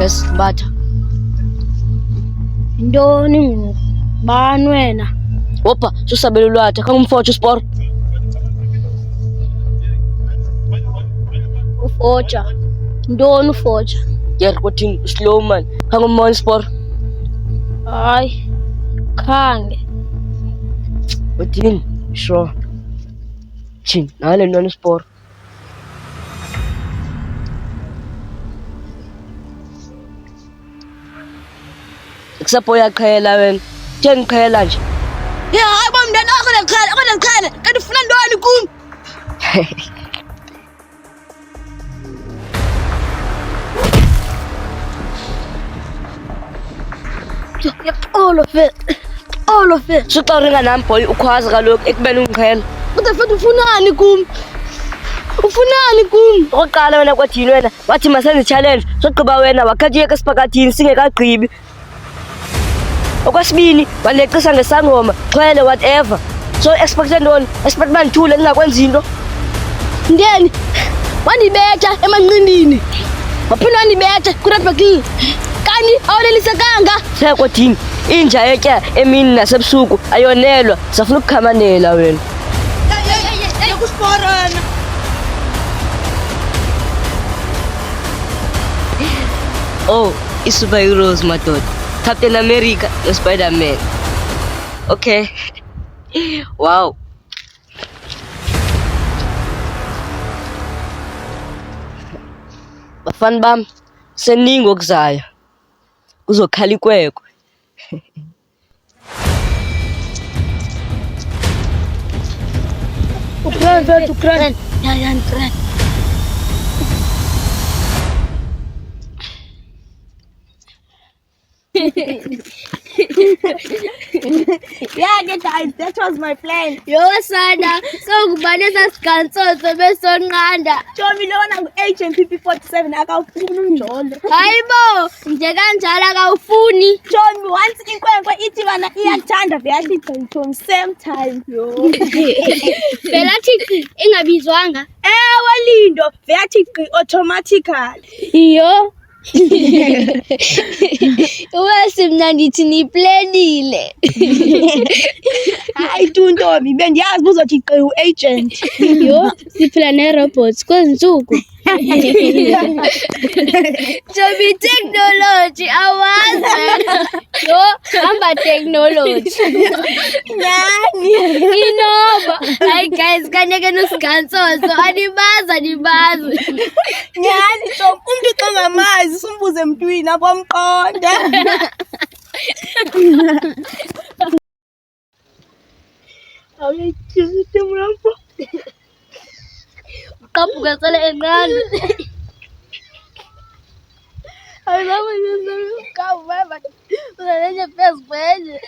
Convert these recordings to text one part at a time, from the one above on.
Yes, mbatha. Ntoni ngoku? Bani wena? Hopha, susabelo lwatha, khangumfotsha uSporo. Ufotsha. Ntoni ufotsha? Yer kuthini slow man, khangumbona uSporo. Hayi. Khange. Uthini? Sure. Thini, nale ntwana uSporo. Kusapho uyaqhela wena. Kutheni ngiqhela nje? Ya, hayi bo mntana wakho ndiqhele. Kanti ufuna ntoni kum? Olo fe. Suxa uringa nam boy ukhwaza kaloku ekubeni ungiqhela. Kodwa futhi ufunani kum? Ufunani kum? Okokuqala wena kwathini wena? Wathi masenze i-challenge, sogqiba wena wakhathiyeka esiphakathini singekagqibi. Okwesibini, wandeqisa ngesangoma, xhwele whatever. So expecte ntoni? Expect uba ndithule ndingakwenzi into? Ndeni? Wandibetha emanqindini. Waphinda wandibetha kurabhekile. Kanti awulelisekanga. Sekodini, inja etya emini nasebusuku ayonelwa, safuna ukukhamanela wena. Kusporana. Oh, i-superheroes madoda. Captain America no-Spider-Man. Okay. Wow. Bafana bam, seningi okuzayo. Kuzokhala ikwekwe. Ukran. Ya, Ukran. Yeah, guys, that was my plan. Yo sana, so kubanisa sikansoso besonqanda. Chomi lona ngu-agent PP47 akawufuni unjolo. Hayibo, nje kanjalo akawufuni. Chomi once inkwenkwe ithi bana iyathanda beyathi Chomi same time. Yo. Phela thiqi ingabizwanga. Ewe Lindo, beyathi automatically. Yo. Wesi mna ndithi niplanile. Hayi tu Ntombi, bendiyazi uzothi qe u-agent. Yo, siphila ne-robots kwezi ntsuku. Ntombi technology awazi. Yo, hamba technology. Nani? Inoba. Hayi guys, kaneke nusigansoso animazi. Nyani Ntombi, umntu xa ngamazi simbuze emntwini akwamqonda. Awuyayithisa mlampo. Uqaphuka sale encane. Awuzama nje ukawubaba. Uzalenye Facebook.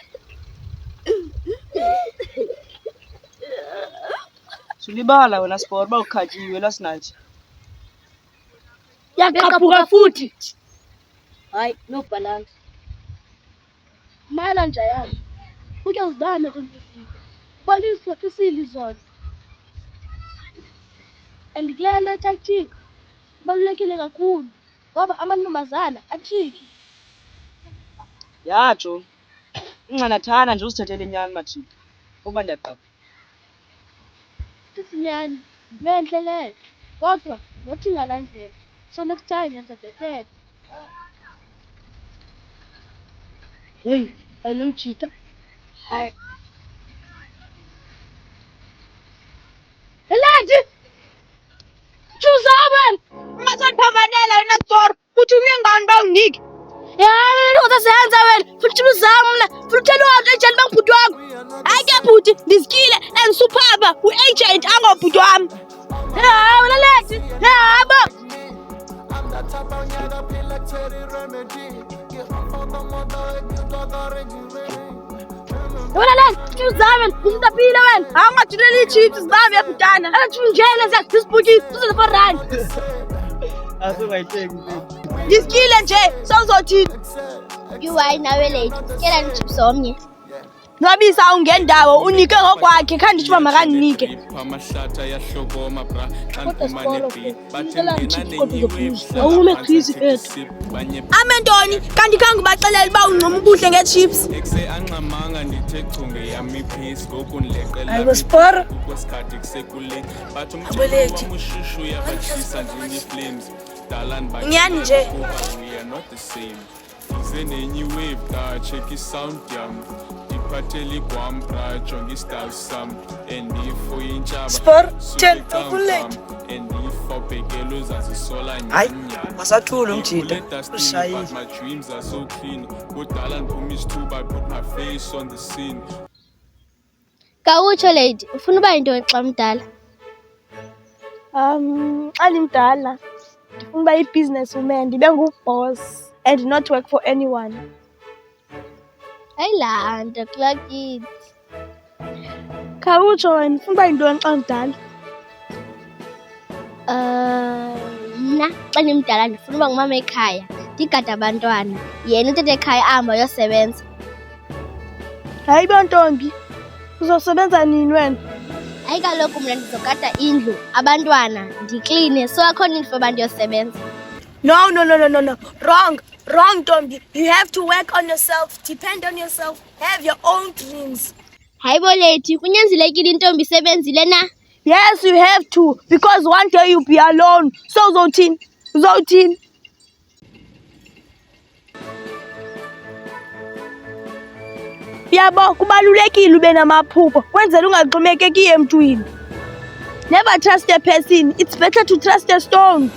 Sulibala wena Sport bawukhathiwe lasinathi. Yaqaphuka futhi. Hayi, no balance. Mala nje yami. Uyazidana kwenzifika. Baliswa isilizona. And kule tactic balulekile kakhulu ngoba amantombazana athiki. Yatsho. Ingcanathana nje uzithethele inyani mathi. Kuba ndiyaqapha. Sisinyani, venhle leyo. Kodwa ngothi ngalandlela. So next time yenza better. Hey, ayinamchita. Hayi. Eladi! Chuzaben! Masakhavanela wena Sport. Uthi uyengani bawuniki? Ya, uzasenza wena. Futhi uzamna. Futhi lo agent bangibhuti wakho. Hayi ke bhuti, ndisikile and superb. U-agent angobhuti wami. Ya, wena leti. Ya, bo. Wena leti, chuzaben. Umtapile wena. Awungathuleli chips zibambe ebhutana. Athi ungena nje sisibhukile uze for run. Asungayitheki nje. Ndisikile nje, sawuzothini? Yiwayi nawe late. Sikela ni chips omnye. Nwabisa ungendawo unike ngokwakhe khandi tshiba makanike. Awume crazy ethu. Amentoni kanti khange ubaxelela uba uncoma ubuhle ngechips. Hayibo Sporo. Nyani nje. Senenye wave ka check sound yam iphatheli kwambra jongi style sam and ifo inchaba Sporo, tell ukulate. and ifo bekelo zazisola Hayi, nyanya wasathula umjida. Usayile. my dreams are so clean kudala ngiphumisa ithuba I put my face on the scene. Kawutsho lady, ufuna uba yintoni xa mdala? Xa ndimdala ndifuna uba yi-business woman ndibe ngu-boss and not work for anyone. Hayi laa nto kulakile. Khawutsho wena ufuna uba yintoni xa ndimdala? Mna xa ndimdala ndifuna uba ngumama ekhaya ndigade abantwana, yena utata ekhaya ahamba ayosebenza. Hayi bontombi, uzosebenza nini wena? Hayi kaloku mna ndizogada indlu, abantwana ndikline, so akho nini for uba ndiyosebenza. No. Wrong, Tombi. You have to work on yourself, depend on yourself, have your own dreams. Hayi bo lady, kunyanzelekile intombi isebenzile na? Yes, you have to, because one day you'll be alone. So uzothini? Yabo, kubalulekile ube namaphupho, wenzela ungaxhomekeki emntwini. Never trust a person, it's better to trust a stone.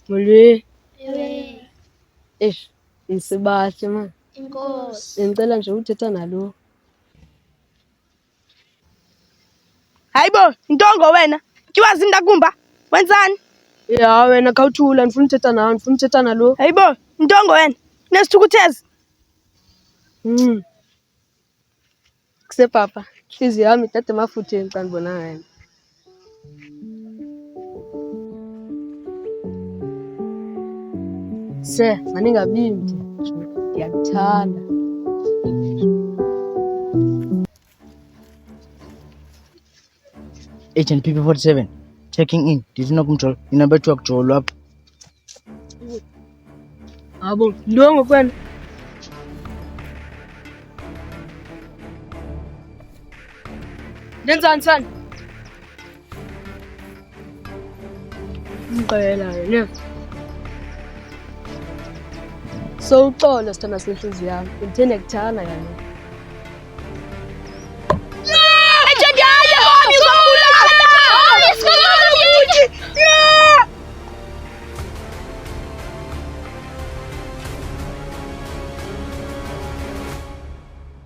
Molwe. Ewe, Isibahle man. inkosi. Ngicela nje uthetha nalo. Hayibo, intongo wena. Tyiwa zindakumba. Wenzani? Ya wena khawuthula ndifuna uthetha nalo. Hayibo, intongo wena. Nesithukuthezi. Kusepapa. Ihliziyo yami ithatha emafutheni xa ndibona wena. Se, maningabindi. Ndiyakuthanda. Agent PP47 checking in. Ndifuna kumjola inabethiwa kujolwa apha. Abo, ndongo kwena. Nenzani sana? Ngicela yena. So uxolo sithanda senhliziyo yami. Ngithanda kuthana yana.